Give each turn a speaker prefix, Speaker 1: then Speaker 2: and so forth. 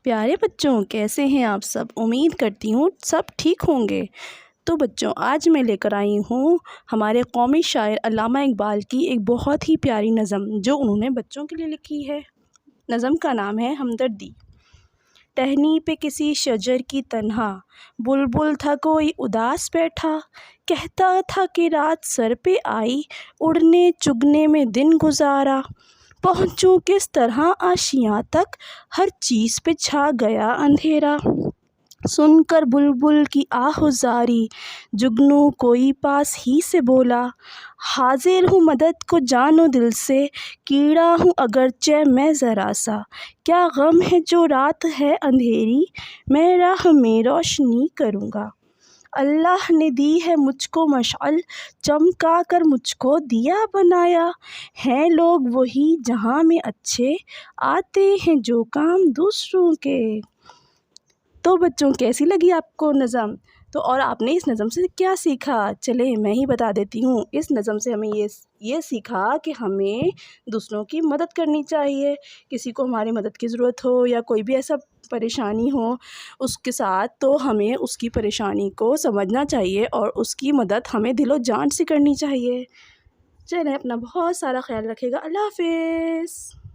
Speaker 1: پیارے بچوں، کیسے ہیں آپ سب؟ امید کرتی ہوں سب ٹھیک ہوں گے۔ تو بچوں، آج میں لے کر آئی ہوں ہمارے قومی شاعر علامہ اقبال کی ایک بہت ہی پیاری نظم جو انہوں نے بچوں کے لیے لکھی ہے۔ نظم کا نام ہے ہمدردی۔ ٹہنی پہ کسی شجر کی تنہا بلبل تھا کوئی اداس بیٹھا، کہتا تھا کہ رات سر پہ آئی، اڑنے چگنے میں دن گزارا، پہنچوں کس طرح آشیاں تک، ہر چیز پہ چھا گیا اندھیرا۔ سن کر بلبل کی آہوزاری، جگنو کوئی پاس ہی سے بولا، حاضر ہوں مدد کو جان و دل سے، کیڑا ہوں اگرچہ میں ذرا سا، کیا غم ہے جو رات ہے اندھیری، میں راہ میں روشنی کروں گا۔ اللہ نے دی ہے مجھ کو مشعل، چمکا کر مجھ کو دیا بنایا، ہیں لوگ وہی جہاں میں اچھے، آتے ہیں جو کام دوسروں کے۔ تو بچوں، کیسی لگی آپ کو نظم؟ تو اور آپ نے اس نظم سے کیا سیکھا؟ چلیں میں ہی بتا دیتی ہوں۔ اس نظم سے ہمیں یہ سیکھا کہ ہمیں دوسروں کی مدد کرنی چاہیے۔ کسی کو ہماری مدد کی ضرورت ہو یا کوئی بھی ایسا پریشانی ہو اس کے ساتھ، تو ہمیں اس کی پریشانی کو سمجھنا چاہیے اور اس کی مدد ہمیں دل و جان سے کرنی چاہیے۔ چلیں، اپنا بہت سارا خیال رکھیے گا۔ اللہ حافظ۔